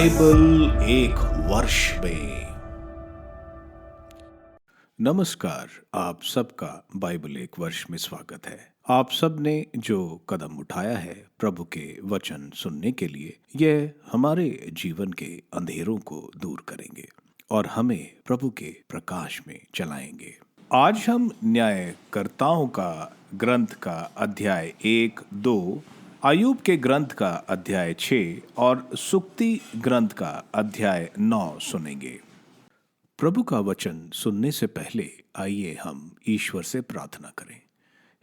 Bible एक वर्ष में। नमस्कार, आप सबका बाइबल एक वर्ष में स्वागत है। आप सब ने जो कदम उठाया है प्रभु के वचन सुनने के लिए, यह हमारे जीवन के अंधेरों को दूर करेंगे और हमें प्रभु के प्रकाश में चलाएंगे। आज हम न्यायकर्ताओं का ग्रंथ का अध्याय 1-2, अय्यूब के ग्रंथ का अध्याय 6 और सुक्ति ग्रंथ का अध्याय 9 सुनेंगे। प्रभु का वचन सुनने से पहले आइए हम ईश्वर से प्रार्थना करें।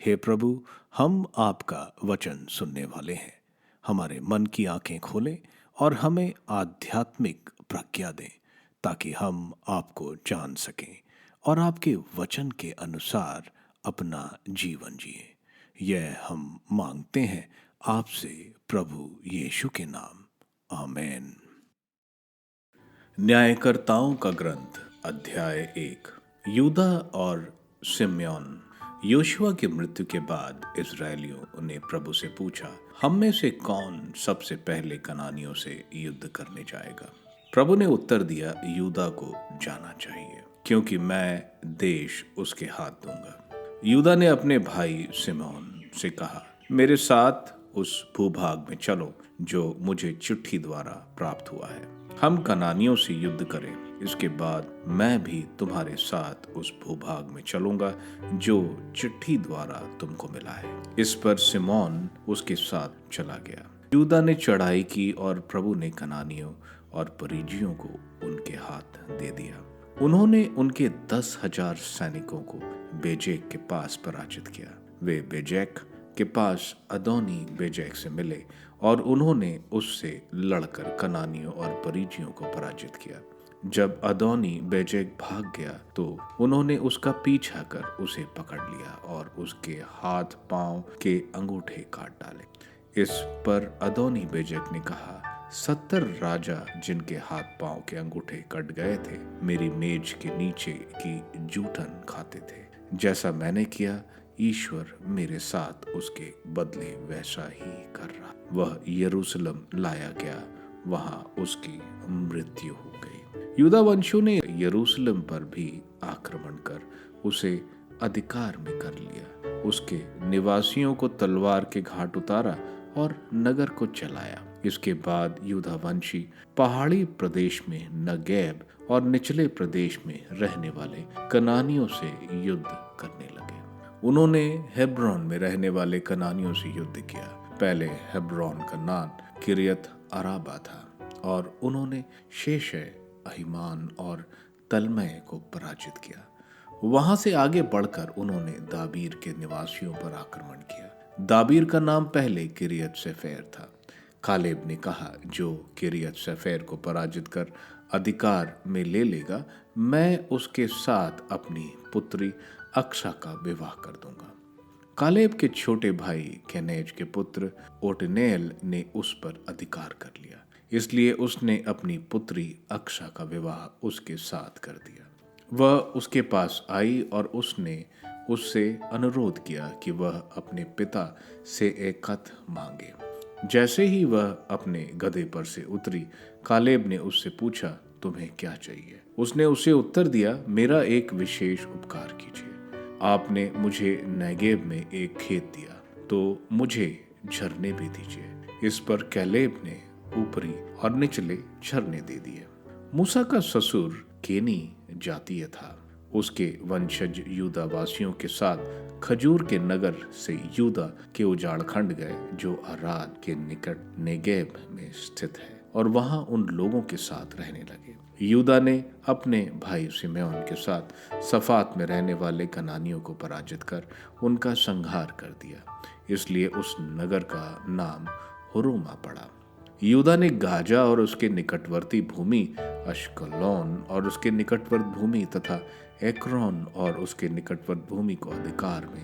हे प्रभु, हम आपका वचन सुनने वाले हैं। हमारे मन की आंखें खोलें और हमें आध्यात्मिक प्रज्ञा दें ताकि हम आपको जान सकें और आपके वचन के अनुसार अपना जीवन जिए। यह हम मांगते हैं आपसे प्रभु यीशु के नाम, आमेन। न्यायकर्ताओं का ग्रंथ अध्याय 1। यूदा और सिम्योन। योशुआ की मृत्यु के बाद इस्राएलियों ने प्रभु से पूछा, हम में से कौन सबसे पहले कनानियों से युद्ध करने जाएगा? प्रभु ने उत्तर दिया, यूदा को जाना चाहिए, क्योंकि मैं देश उसके हाथ दूंगा। यूदा ने अपने भाई सिम्योन से कहा, मेरे साथ उस भूभाग में चलो जो मुझे चिट्ठी द्वारा प्राप्त हुआ है। हम कनानियों से युद्ध करें, इसके बाद मैं भी तुम्हारे साथ उस भूभाग में चलूंगा जो चिट्ठी द्वारा तुमको मिला है। इस पर सिमोन उसके साथ चला गया। यूदा ने चढ़ाई की और प्रभु ने कनानियों और परिज्जियों को उनके हाथ दे दिया। उन्होंने उनके 10,000 सैनिकों को बेजेक के पास पराजित किया। वे बेजेक के पास अदोनी बेजेक से मिले और उन्होंने उससे लड़कर कनानियों और परिज्जियों को पराजित किया। जब अदोनी बेजेक भाग गया तो उन्होंने उसका पीछा कर उसे पकड़ लिया और उसके हाथ पांव के अंगूठे काट डाले। इस पर अदोनी बेजेक ने कहा, 70 राजा जिनके हाथ पांव के अंगूठे कट गए थे, मेरी मेज के नीचे की जूठन खाते थे। जैसा मैंने किया, ईश्वर मेरे साथ उसके बदले वैसा ही कर रहा। वह यरूशलेम लाया गया, वहां उसकी मृत्यु हो गई। यूदा वंशियों ने यरूशलेम पर भी आक्रमण कर उसे अधिकार में कर लिया। उसके निवासियों को तलवार के घाट उतारा और नगर को चलाया। इसके बाद यूदा वंशी पहाड़ी प्रदेश में नगेब और निचले प्रदेश में रहने वाले कनानियों से युद्ध करने लगे। उन्होंने हेब्रोन में रहने वाले कनानियों से युद्ध किया। पहले हेब्रोन का नाम किरियत अराबा था और उन्होंने शेशे, अहिमान और तलमय को पराजित किया। वहां से आगे बढ़कर उन्होंने दाबीर के निवासियों पर आक्रमण किया। दाबीर का नाम पहले किरियत सेफेर था। कालेब ने कहा, जो किरियत सेफेर को पराजित कर अधिकार में ले लेगा, मैं उसके साथ अपनी पुत्री अक्सा का विवाह कर दूंगा। कालेब के छोटे भाई केनेज के पुत्र ओटनेल ने उस पर अधिकार कर लिया, इसलिए उसने अपनी पुत्री अक्सा का विवाह उसके साथ कर दिया। वह उसके पास आई और उसने उससे अनुरोध किया कि वह अपने पिता से एक खत मांगे। जैसे ही वह अपने गधे पर से उतरी, कालेब ने उससे पूछा, तुम्हें क्या चाहिए? उसने उसे उत्तर दिया, मेरा एक विशेष उपकार कीजिए। आपने मुझे नेगेब में एक खेत दिया, तो मुझे झरने भी दीजिए। इस पर कैलेब ने ऊपरी और निचले झरने दे दिए। मूसा का ससुर केनी जातीय था। उसके वंशज यूदा वासियों के साथ खजूर के नगर से यूदा के उजाड़ खंड गए, जो अराद के निकट नेगेब में स्थित है, और वहां उन लोगों के साथ रहने लगे। यूदा ने अपने भाई सिम्योन के साथ सफात में रहने वाले कनानियों को पराजित कर उनका संहार कर दिया, इसलिए उस नगर का नाम हुरुमा पड़ा। यूदा ने गाजा और उसके निकटवर्ती भूमि, अश्कलोन और उसके निकटवर्ती भूमि तथा एक्रोन और उसके निकटवर्ती भूमि को अधिकार में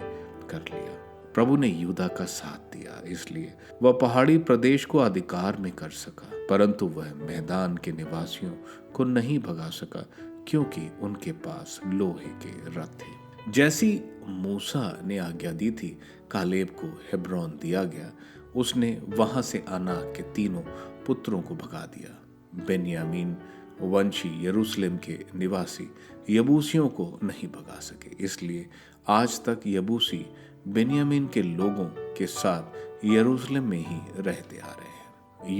कर लिया। प्रभु ने यूदा का साथ दिया, इसलिए वह पहाड़ी प्रदेश को अधिकार में कर सका, परंतु वह मैदान के निवासियों को नहीं भगा सका, क्योंकि उनके पास लोहे के रथ थे। जैसी मूसा ने आज्ञा दी थी, कालेब को हेब्रोन दिया गया। उसने वहां से अनाक के तीनों पुत्रों को भगा दिया। बेन्यामीन वंशी यरूशलेम के निवासी यबूसियों को नहीं भगा सके, इसलिए आज तक यबूसी बेन्यामीन के लोगों के साथ यरूशलेम में ही रहते आ रहे हैं।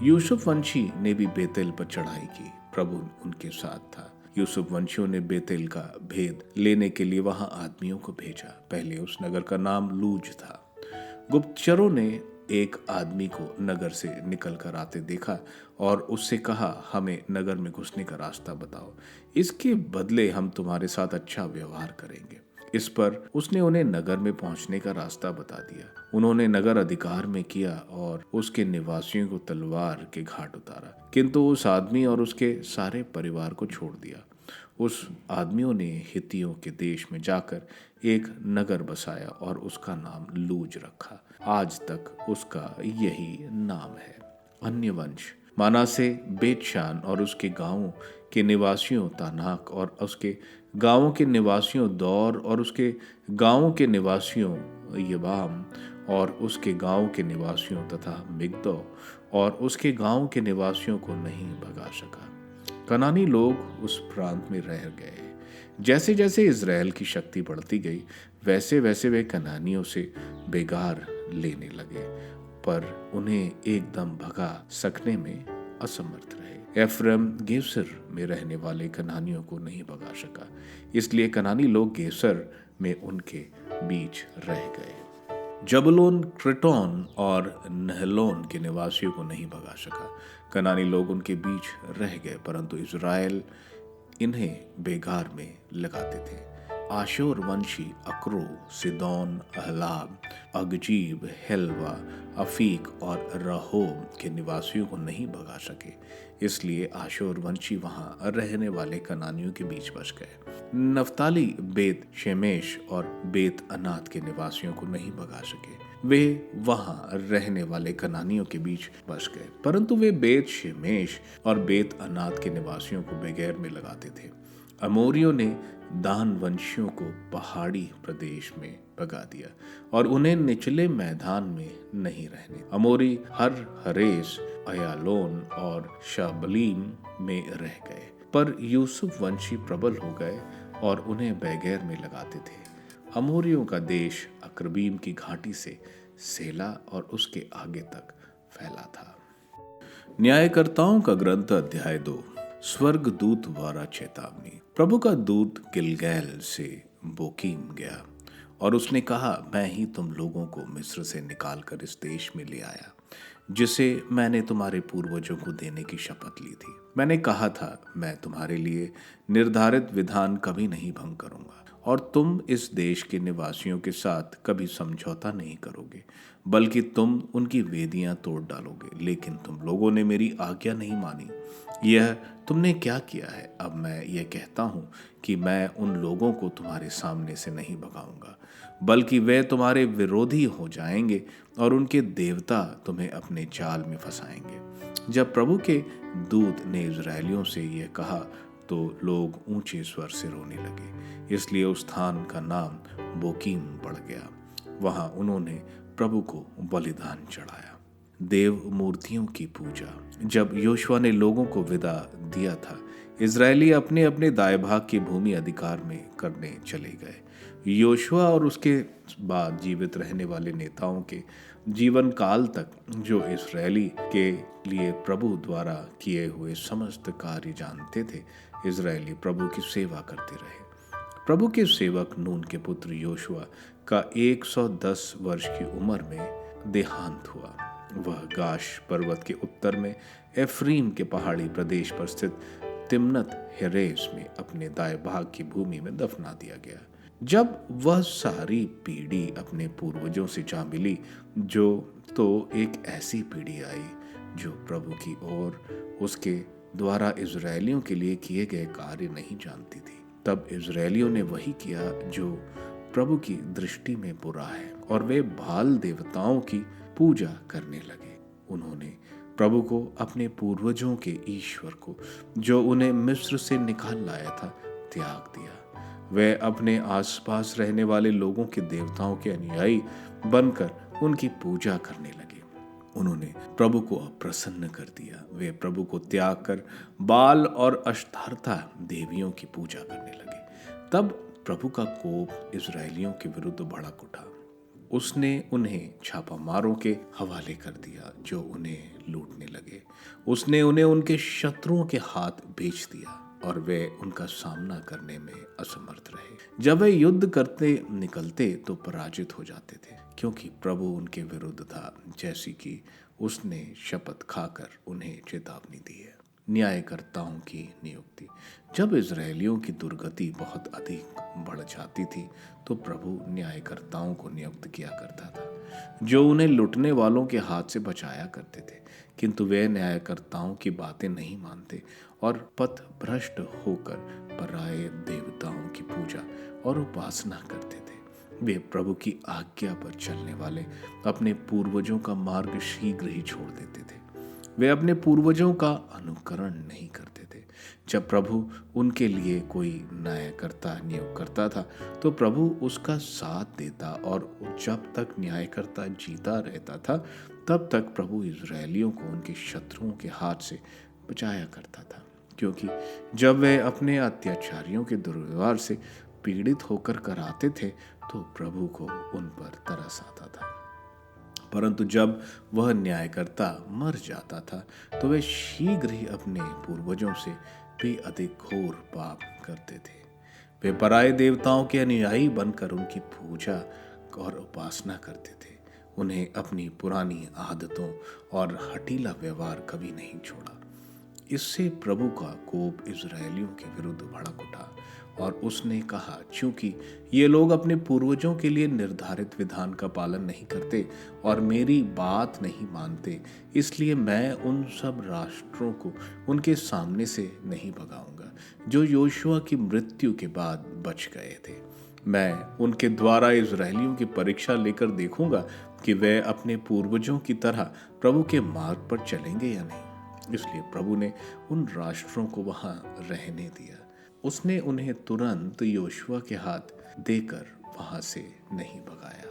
यूसुफ वंशी ने भी बेतेल पर चढ़ाई की, प्रभु उनके साथ था। यूसुफ वंशियों ने बेतेल का भेद लेने के लिए वहां आदमियों को भेजा। पहले उस नगर का नाम लूज था। गुप्तचरों ने एक आदमी को नगर से निकल कर आते देखा और उससे कहा, हमें नगर में घुसने का रास्ता बताओ, इसके बदले हम तुम्हारे साथ अच्छा व्यवहार करेंगे। इस पर उसने उन्हें नगर में पहुंचने का रास्ता बता दिया। उन्होंने नगर अधिकार में किया और उसके निवासियों को तलवार के घाट उतारा, किंतु उस आदमी और उसके सारे परिवार को छोड़ दिया। उस आदमियों ने हित्तियों के देश में जाकर एक नगर बसाया और उसका नाम लूज रखा। आज तक उसका यही नाम है। अन्य वंश मानासे बेतशान और उसके गांवों के निवासियों, तानाक और उसके गांवों के निवासियों, दौर और उसके गांवों के निवासियों, यबाम और उसके गांव के निवासियों तथा मिग्दो और उसके गांव के निवासियों को नहीं भगा सका। कनानी लोग उस प्रांत में रह गए। जैसे जैसे इज़राइल की शक्ति बढ़ती गई, वैसे वैसे वे कनानियों से बेगार लेने लगे, पर उन्हें एकदम भगा सकने में असमर्थ रहे। एफ्रेम गेसर में रहने वाले कनानियों को नहीं भगा सका, इसलिए कनानी लोग गेसर में उनके बीच रह गए। जबलोन, क्रेटोन और नहलोन के निवासियों को नहीं भगा सका। कनानी लोग उनके बीच रह गए, परंतु इज़राइल इन्हें बेगार में लगाते थे। आशोर वंशी अक्रो, सिदोन, अहलाब, अगजीब, हेलवा, अफीक और रहोब के निवासियों को नहीं भगा सके, इसलिए आशोर वंशी वहां रहने वाले कनानियों के बीच बस गए। नफ्ताली बेत शेमेश और बेत अनात के निवासियों को नहीं भगा सके, वे वहां रहने वाले कनानियों के बीच बस गए, परंतु वे बेत शेमेश और बेत अनात के निवासियों को बेगैर में लगाते थे। अमोरियों ने दान वंशियों को पहाड़ी प्रदेश में भगा दिया और उन्हें निचले मैदान में नहीं रहने। अमोरी हर हरेस, अयालोन और शाबलीम में रह गए, पर यूसुफ वंशी प्रबल हो गए और उन्हें बेगैर में लगाते थे। अमोरियों का देश अक्रबीम की घाटी से सेला और उसके आगे तक फैला था। न्यायकर्ताओं का ग्रंथ अध्याय 2। स्वर्ग दूत द्वारा चेतावनी। प्रभु का दूत गिलगैल से बोकीम गया और उसने कहा, मैं ही तुम लोगों को मिस्र से निकालकर इस देश में ले आया, जिसे मैंने तुम्हारे पूर्वजों को देने की शपथ ली थी। मैंने कहा था, मैं तुम्हारे लिए निर्धारित विधान कभी नहीं भंग करूंगा और तुम इस देश के निवासियों के साथ कभी समझौता नहीं करोगे, बल्कि तुम उनकी वेदियां तोड़ डालोगे। लेकिन तुम लोगों ने मेरी आज्ञा नहीं मानी। यह तुमने क्या किया है? अब मैं यह कहता हूँ कि मैं उन लोगों को तुम्हारे सामने से नहीं भगाऊंगा, बल्कि वे तुम्हारे विरोधी हो जाएंगे और उनके देवता तुम्हें अपने जाल में फंसाएंगे। जब प्रभु के दूत ने इजरायलियों से यह कहा तो लोग ऊंचे स्वर से रोने लगे, इसलिए उस स्थान का नाम बोकीम पड़ गया। वहां उन्होंने प्रभु को बलिदान चढ़ाया। देव मूर्तियों की पूजा। जब योशुआ ने लोगों को विदा दिया था, इजरायली अपने अपने दाएं भाग की भूमि अधिकार में करने चले गए। योशुआ और उसके बाद जीवित रहने वाले नेताओं के जीवन काल तक जो इजरायली के लिए प्रभु द्वारा किए हुए समस्त कार्य जानते थे, इजरायली प्रभु की सेवा करते रहे। प्रभु के सेवक नून के पुत्र योशुआ का 110 वर्ष की उम्र में देहांत हुआ। वह गाश पर्वत के उत्तर में एफ्रीम के पहाड़ी प्रदेश पर स्थित तिम्नत हेरेस में अपने दाएं भाग की भूमि में दफना दिया गया। जब वह सारी पीढ़ी अपने पूर्वजों से जा मिली, तो एक ऐसी पीढ़ी आई जो प्रभु की ओर उसके द्वारा इजरायलियों के लिए किए गए कार्य नहीं जानती थी। तब इजरायलियों ने वही किया जो प्रभु की दृष्टि में बुरा है, और वे बाल देवताओं की पूजा करने लगे। उन्होंने प्रभु को, अपने पूर्वजों के ईश्वर को, जो उन्हें मिस्र से निकाल लाया था, त्याग दिया। वे अपने आसपास रहने वाले लोगों के देवताओं के अनुयायी बनकर उनकी पूजा करने लगे। उन्होंने प्रभु को अप्रसन्न कर दिया। वे प्रभु को त्याग कर बाल और अश्तारता देवियों की पूजा करने लगे। तब प्रभु का कोप इजरायलियों के विरुद्ध भड़क उठा। उसने उन्हें छापामारों के हवाले कर दिया जो उन्हें लूटने लगे। उसने उन्हें उनके शत्रुओं के हाथ भेज दिया और वे उनका सामना करने में असमर्थ रहे। जब वे युद्ध करते निकलते तो पराजित हो जाते थे, क्योंकि प्रभु उनके विरुद्ध था, जैसी कि उसने शपथ खाकर उन्हें चेतावनी दी है। न्यायकर्ताओं की नियुक्ति। जब इजरायलियों की दुर्गति बहुत अधिक बढ़ जाती थी तो प्रभु न्यायकर्ताओं को नियुक्त किया करता था, जो उन्हें लुटने वालों के हाथ से बचाया करते थे। किंतु वे न्यायकर्ताओं की बातें नहीं मानते और पथ भ्रष्ट होकर पराये देवताओं की पूजा और उपासना करते थे। वे प्रभु की आज्ञा पर चलने वाले अपने पूर्वजों का मार्ग शीघ्र ही छोड़ देते थे। वे अपने पूर्वजों का अनुकरण नहीं करते थे। जब प्रभु उनके लिए कोई न्यायकर्ता नियुक्त करता था तो प्रभु उसका साथ देता, और जब तक न्यायकर्ता जीता रहता था तब तक प्रभु इजरायलियों को उनके शत्रुओं के हाथ से बचाया करता था, क्योंकि जब वे अपने अत्याचारियों के दुर्व्यवहार से पीड़ित होकर कराते थे तो प्रभु को उन पर तरस आता था। परंतु जब वह न्यायकर्ता मर जाता था तो वे शीघ्र ही अपने पूर्वजों से भी अधिक घोर पाप करते थे। वे पराये देवताओं के अनुयायी बनकर उनकी पूजा और उपासना करते थे। उन्हें अपनी पुरानी आदतों और हठीला व्यवहार कभी नहीं छोड़ा। इससे प्रभु का कोप इजरायलियों के विरुद्ध भड़क उठा और उसने कहा, चूंकि ये लोग अपने पूर्वजों के लिए निर्धारित विधान का पालन नहीं करते और मेरी बात नहीं मानते, इसलिए मैं उन सब राष्ट्रों को उनके सामने से नहीं भगाऊंगा जो योशुआ की मृत्यु के बाद बच गए थे। मैं उनके द्वारा इजरायलियों की परीक्षा लेकर देखूंगा कि वे अपने पूर्वजों की तरह प्रभु के मार्ग पर चलेंगे या नहीं। इसलिए प्रभु ने उन राष्ट्रों को वहां रहने दिया। उसने उन्हें तुरंत योशुआ के हाथ देकर वहां से नहीं भगाया।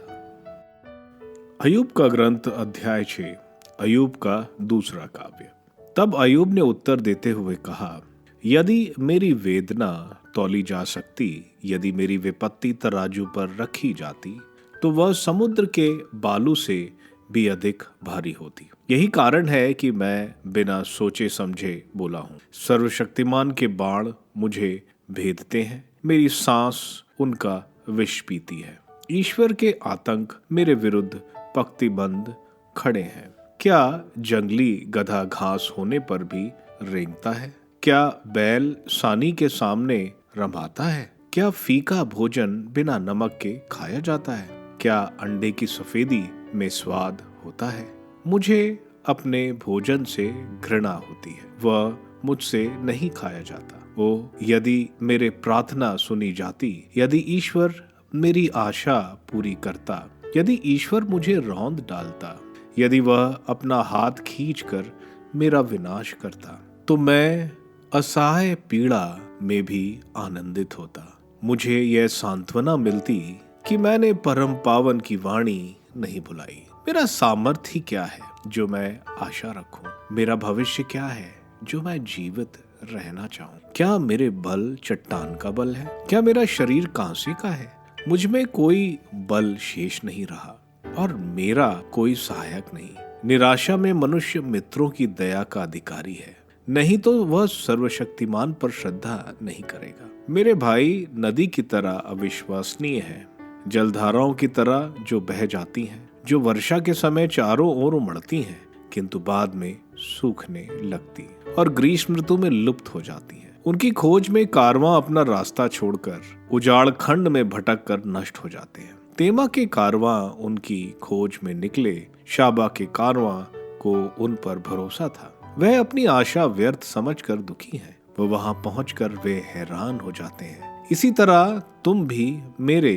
अय्यूब का ग्रंथ अध्याय 6। अय्यूब का दूसरा काव्य। तब अय्यूब ने उत्तर देते हुए कहा, यदि मेरी वेदना तौली जा सकती, यदि मेरी विपत्ति तराजू पर रखी जाती, तो वह समुद्र के बालू से भी अधिक भारी होती। यही कारण है कि मैं बिना सोचे समझे बोला हूँ। सर्वशक्तिमान के बाण मुझे भेदते हैं, मेरी सांस उनका विष पीती है। ईश्वर के आतंक मेरे विरुद्ध पंक्तिबंद खड़े हैं। क्या जंगली गधा घास होने पर भी रेंगता है? क्या बैल सानी के सामने रंभाता है? क्या फीका भोजन बिना नमक के खाया जाता है? क्या अंडे की सफेदी में स्वाद होता है? मुझे अपने भोजन से घृणा होती है, वह मुझसे नहीं खाया जाता। ओ, यदि मेरे प्रार्थना सुनी जाती, यदि ईश्वर मेरी आशा पूरी करता, यदि ईश्वर मुझे रौंद डालता, यदि वह अपना हाथ खींचकर मेरा विनाश करता, तो मैं असहाय पीड़ा में भी आनंदित होता। मुझे यह सांत्वना मिलती कि मैंने परम पावन की वाणी नहीं भुलाई। मेरा सामर्थ्य क्या है जो मैं आशा रखूं? मेरा भविष्य क्या है जो मैं जीवित रहना चाहूं? क्या मेरे बल चट्टान का बल है? क्या मेरा शरीर कांसे का है? मुझ में कोई बल शेष नहीं रहा और मेरा कोई सहायक नहीं। निराशा में मनुष्य मित्रों की दया का अधिकारी है, नहीं तो वह सर्वशक्तिमान पर श्रद्धा नहीं करेगा। मेरे भाई नदी की तरह अविश्वसनीय है, जलधाराओं की तरह जो बह जाती हैं, जो वर्षा के समय चारों ओर उमड़ती हैं, किंतु बाद में सूखने लगती और ग्रीष्म ऋतु में लुप्त हो जाती हैं। उनकी खोज में कारवां अपना रास्ता छोड़कर उजाड़ खंड में भटक कर नष्ट हो जाते हैं। तेमा के कारवां उनकी खोज में निकले, शाबा के कारवां को उन पर भरोसा था। वह अपनी आशा व्यर्थ समझकर दुखी हैं। वो वहां पहुंचकर वे हैरान हो जाते हैं। इसी तरह तुम भी मेरे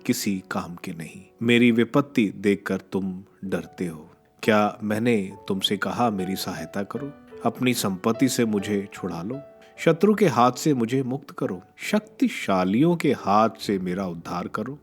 किसी काम के नहीं। मेरी विपत्ति देखकर तुम डरते हो। क्या मैंने तुमसे कहा मेरी सहायता करो? अपनी संपत्ति से मुझे छुड़ा लो, शत्रु के हाथ से मुझे मुक्त करो, शक्तिशालियों के हाथ से मेरा उद्धार करो।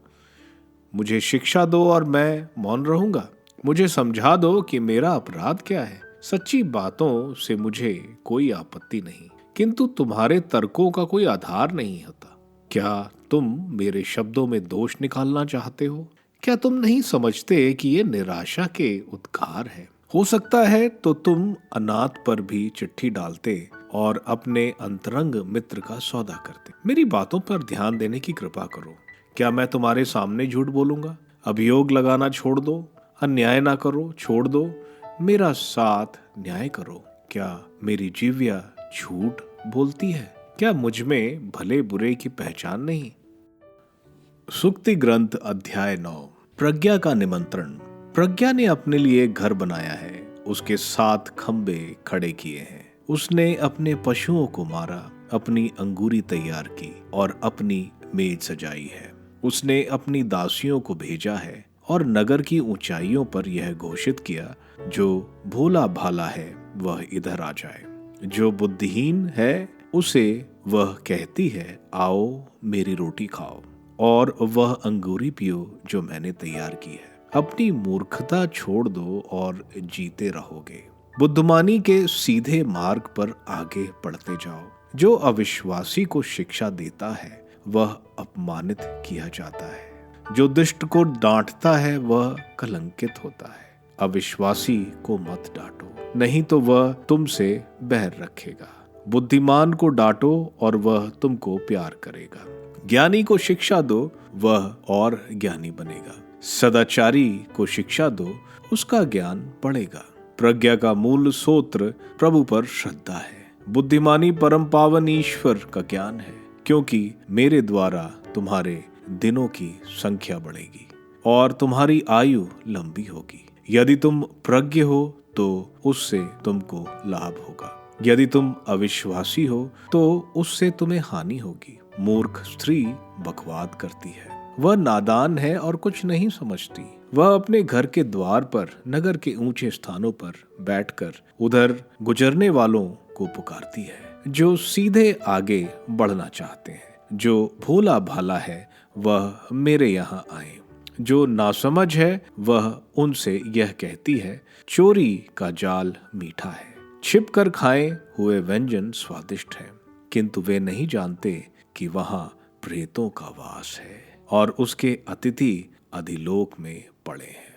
मुझे शिक्षा दो और मैं मौन रहूंगा। मुझे समझा दो कि मेरा अपराध क्या है। सच्ची बातों से मुझे कोई आपत्ति नहीं, किंतु तुम्हारे तर्कों का कोई आधार नहीं होता। क्या तुम मेरे शब्दों में दोष निकालना चाहते हो? क्या तुम नहीं समझते कि ये निराशा के उद्गार है? हो सकता है तो तुम अनाथ पर भी चिट्ठी डालते और अपने अंतरंग मित्र का सौदा करते। मेरी बातों पर ध्यान देने की कृपा करो। क्या मैं तुम्हारे सामने झूठ बोलूंगा? अभियोग लगाना छोड़ दो, अन्याय ना करो, छोड़ दो, मेरा साथ न्याय करो। क्या मेरी जीव्या झूठ बोलती है? क्या मुझ में भले बुरे की पहचान नहीं? सुक्ति ग्रंथ अध्याय 9। प्रज्ञा का निमंत्रण। प्रज्ञा ने अपने लिए घर बनाया है, उसके 7 खंबे खड़े किए हैं। उसने अपने पशुओं को मारा, अपनी अंगूरी तैयार की और अपनी मेज सजाई है। उसने अपनी दासियों को भेजा है और नगर की ऊंचाइयों पर यह घोषित किया, जो भोला भाला है वह इधर आ जाए। जो बुद्धिहीन है उसे वह कहती है, आओ मेरी रोटी खाओ, और वह अंगूरी पियो जो मैंने तैयार की है। अपनी मूर्खता छोड़ दो और जीते रहोगे। बुद्धिमानी के सीधे मार्ग पर आगे बढ़ते जाओ। जो अविश्वासी को शिक्षा देता है वह अपमानित किया जाता है। जो दुष्ट को डांटता है वह कलंकित होता है। अविश्वासी को मत डांटो, नहीं तो वह तुमसे बैर रखेगा। बुद्धिमान को डांटो और वह तुमको प्यार करेगा। ज्ञानी को शिक्षा दो, वह और ज्ञानी बनेगा। सदाचारी को शिक्षा दो, उसका ज्ञान बढ़ेगा। प्रज्ञा का मूल सूत्र प्रभु पर श्रद्धा है। बुद्धिमानी परम पावन ईश्वर का ज्ञान है, क्योंकि मेरे द्वारा तुम्हारे दिनों की संख्या बढ़ेगी और तुम्हारी आयु लंबी होगी। यदि तुम प्रज्ञ हो तो उससे तुमको लाभ होगा, यदि तुम अविश्वासी हो तो उससे तुम्हें हानि होगी। मूर्ख स्त्री बकवाद करती है, वह नादान है और कुछ नहीं समझती। वह अपने घर के द्वार पर, नगर के ऊंचे स्थानों पर बैठकर उधर गुजरने वालों को पुकारती है, जो सीधे आगे बढ़ना चाहते हैं। जो भोला भाला है वह मेरे यहाँ आए। जो नासमझ है वह उनसे यह कहती है, चोरी का जाल मीठा है, छिप कर खाए हुए व्यंजन स्वादिष्ट है, किंतु वे नहीं जानते कि वहां प्रेतों का वास है और उसके अतिथि अधिलोक में पड़े हैं।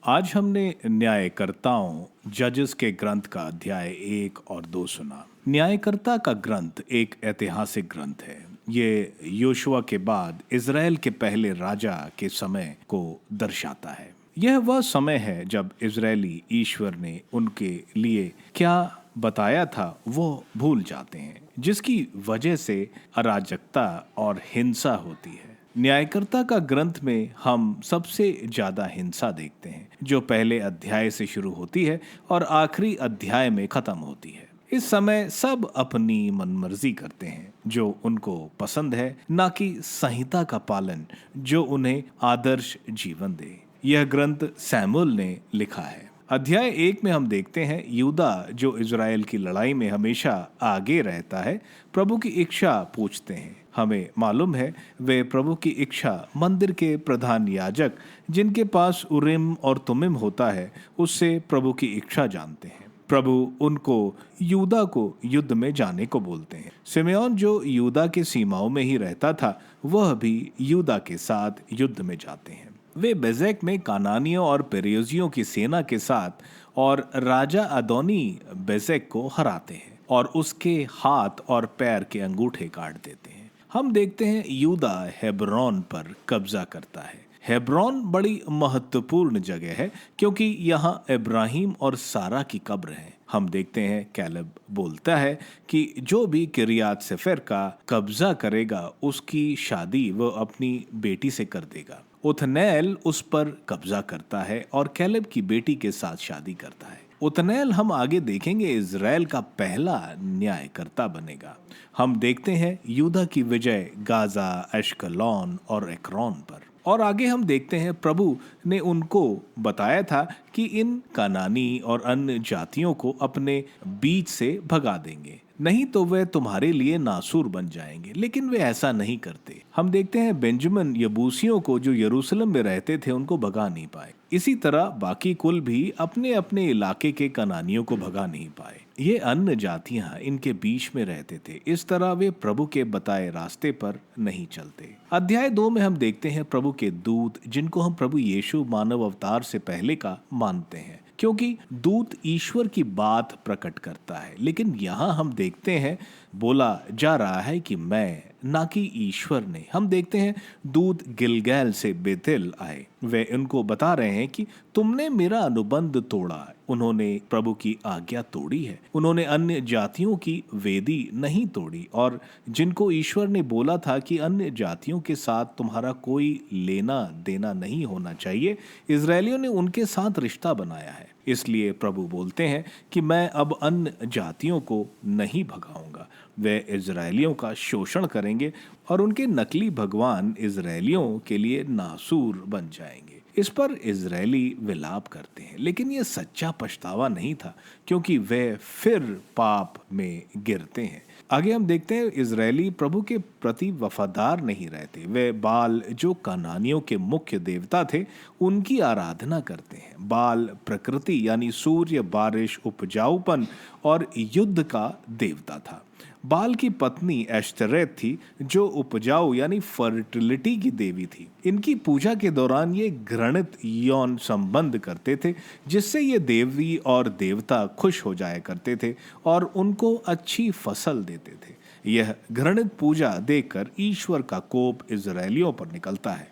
आज हमने न्यायकर्ताओं जजेस के ग्रंथ का अध्याय 1 और 2 सुना। न्यायकर्ता का ग्रंथ एक ऐतिहासिक ग्रंथ है। ये योशुआ के बाद इज़राइल के पहले राजा के समय को दर्शाता है। यह वह समय है जब इज़राइली ईश्वर ने उनके लिए क्या बताया था वो भूल जाते हैं, जिसकी वजह से अराजकता और हिंसा होती है। न्यायकर्ता का ग्रंथ में हम सबसे ज्यादा हिंसा देखते हैं, जो पहले अध्याय से शुरू होती है और आखिरी अध्याय में खत्म होती है। इस समय सब अपनी मनमर्जी करते हैं जो उनको पसंद है, ना कि संहिता का पालन जो उन्हें आदर्श जीवन दे। यह ग्रंथ सैमुएल ने लिखा है। अध्याय 1 में हम देखते हैं यूदा, जो इज़राइल की लड़ाई में हमेशा आगे रहता है, प्रभु की इच्छा पूछते हैं। हमें मालूम है वे प्रभु की इच्छा मंदिर के प्रधान याजक, जिनके पास उरिम और तुमिम होता है, उससे प्रभु की इच्छा जानते हैं। प्रभु उनको यूदा को युद्ध में जाने को बोलते हैं। सिमेओन, जो यूदा के सीमाओं में ही रहता था, वह भी यूदा के साथ युद्ध में जाते हैं। वे बेजेक में कानानियों और पेरियोजियों की सेना के साथ और राजा अदोनी बेजेक को हराते हैं और उसके हाथ और पैर के अंगूठे काट देते हैं। हम देखते हैं यूदा हेब्रोन पर कब्जा करता है। हेब्रोन बड़ी महत्वपूर्ण जगह है क्योंकि यहाँ इब्राहिम और सारा की कब्र है। हम देखते हैं कैलेब बोलता है कि जो भी किरियात सेफर का कब्जा करेगा उसकी शादी वो अपनी बेटी से कर देगा। उथनैल उस पर कब्जा करता है और कैलेब की बेटी के साथ शादी करता है। उतनैल, हम आगे देखेंगे, इज़राइल का पहला न्यायकर्ता बनेगा। हम देखते हैं यूदा की विजय गाजा, एश्कलोन और एक्रोन पर। और आगे हम देखते हैं प्रभु ने उनको बताया था कि इन कनानी और अन्य जातियों को अपने बीच से भगा देंगे नहीं तो वे तुम्हारे लिए नासूर बन जाएंगे। लेकिन वे ऐसा नहीं करते। हम देखते हैं बेंजामिन यबूसियों को जो यरूशलेम में रहते थे उनको भगा नहीं पाए। इसी तरह बाकी कुल भी अपने अपने इलाके के कनानियों को भगा नहीं पाए। ये अन्य जातियां इनके बीच में रहते थे। इस तरह वे प्रभु के बताए रास्ते पर नहीं चलते। अध्याय 2 में हम देखते हैं प्रभु के दूत, जिनको हम प्रभु यीशु मानव अवतार से पहले का मानते हैं, क्योंकि दूत ईश्वर की बात प्रकट करता है। लेकिन यहाँ हम देखते हैं बोला जा रहा है कि मैं, ना कि ईश्वर ने। हम देखते हैं दूत गिलगैल से बेतेल आए। वे उनको बता रहे हैं कि तुमने मेरा अनुबंध तोड़ा है। उन्होंने प्रभु की आज्ञा तोड़ी है। उन्होंने अन्य जातियों की वेदी नहीं तोड़ी, और जिनको ईश्वर ने बोला था कि अन्य जातियों के साथ तुम्हारा कोई लेना देना नहीं होना चाहिए, इजरायलियों ने उनके साथ रिश्ता बनाया है। इसलिए प्रभु बोलते हैं कि मैं अब अन्य जातियों को नहीं भगाऊंगा। वे इजरायलियों का शोषण करेंगे और उनके नकली भगवान इजरायलियों के लिए नासूर बन जाएंगे। इस पर इजरायली विलाप करते हैं, लेकिन यह सच्चा पछतावा नहीं था, क्योंकि वे फिर पाप में गिरते हैं। आगे हम देखते हैं इजरायली प्रभु के प्रति वफादार नहीं रहते। वे बाल, जो कनानियों के मुख्य देवता थे, उनकी आराधना करते हैं। बाल प्रकृति यानी सूर्य, बारिश, उपजाऊपन और युद्ध का देवता था। बाल की पत्नी एश्तरेत थी, जो उपजाऊ यानी फर्टिलिटी की देवी थी। इनकी पूजा के दौरान ये घृणित यौन संबंध करते थे, जिससे ये देवी और देवता खुश हो जाया करते थे और उनको अच्छी फसल देते थे। यह घृणित पूजा देखकर ईश्वर का कोप इजरायलियों पर निकलता है,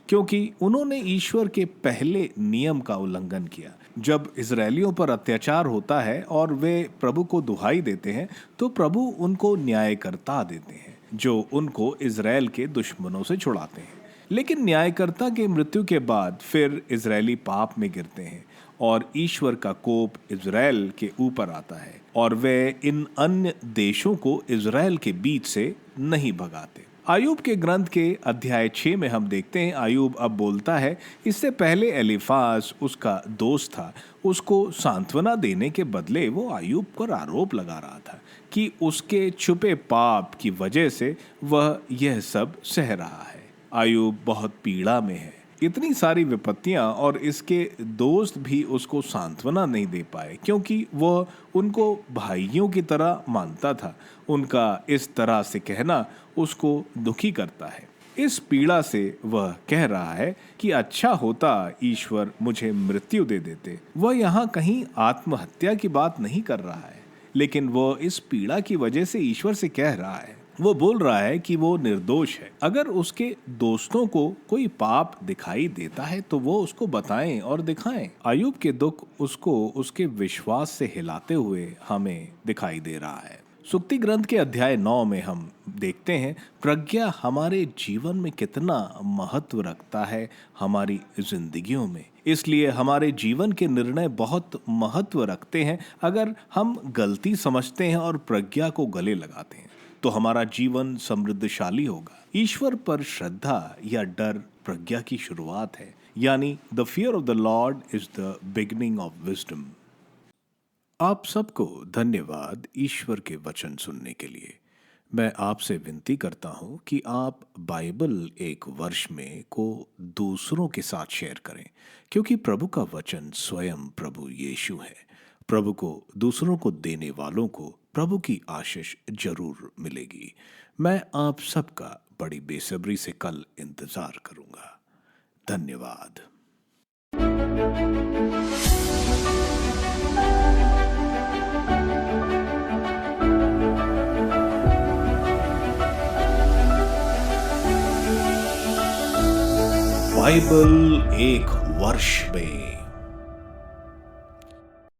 क्योंकि उन्होंने ईश्वर के पहले नियम का उल्लंघन किया। जब इजरायलियों पर अत्याचार होता है और वे प्रभु को दुहाई देते हैं, तो प्रभु उनको न्यायकर्ता देते हैं, जो उनको इजरायल के दुश्मनों से छुड़ाते हैं। लेकिन न्यायकर्ता की मृत्यु के बाद फिर इजरायली पाप में गिरते हैं और ईश्वर का कोप इजरायल के ऊपर आता है, और वे इन अन्य देशों को इजरायल के बीच से नहीं भगाते। आयूब के ग्रंथ के अध्याय 6 में हम देखते हैं आयूब अब बोलता है। इससे पहले एलिफाज उसका दोस्त था। उसको सांत्वना देने के बदले वो आयूब पर आरोप लगा रहा था कि उसके छुपे पाप की वजह से वह यह सब सह रहा है। आयूब बहुत पीड़ा में है। इतनी सारी विपत्तियां, और इसके दोस्त भी उसको सांत्वना नहीं दे पाए, क्योंकि वह उनको भाइयों की तरह मानता था। उनका इस तरह से कहना उसको दुखी करता है। इस पीड़ा से वह कह रहा है कि अच्छा होता ईश्वर मुझे मृत्यु दे देते। वह यहाँ कहीं आत्महत्या की बात नहीं कर रहा है, लेकिन वह इस पीड़ा की वजह से ईश्वर से कह रहा है। वो बोल रहा है कि वो निर्दोष है। अगर उसके दोस्तों को कोई पाप दिखाई देता है तो वो उसको बताएं और दिखाएं। आयूब के दुख उसको उसके विश्वास से हिलाते हुए हमें दिखाई दे रहा है। सुक्ति ग्रंथ के अध्याय 9 में हम देखते हैं प्रज्ञा हमारे जीवन में कितना महत्व रखता है हमारी जिंदगियों में। इसलिए हमारे जीवन के निर्णय बहुत महत्व रखते हैं। अगर हम गलती समझते हैं और प्रज्ञा को गले लगाते हैं तो हमारा जीवन समृद्धशाली होगा। ईश्वर पर श्रद्धा या डर प्रज्ञा की शुरुआत है, यानी the fear of the Lord is the beginning of wisdom. आप सबको धन्यवाद ईश्वर के वचन सुनने के लिए। मैं आपसे विनती करता हूं कि आप बाइबल एक वर्ष में को दूसरों के साथ शेयर करें, क्योंकि प्रभु का वचन स्वयं प्रभु यीशु है। प्रभु को दूसरों को देने वालों को प्रभु की आशीष जरूर मिलेगी। मैं आप सबका बड़ी बेसब्री से कल इंतजार करूंगा। धन्यवाद। बाइबल एक वर्ष में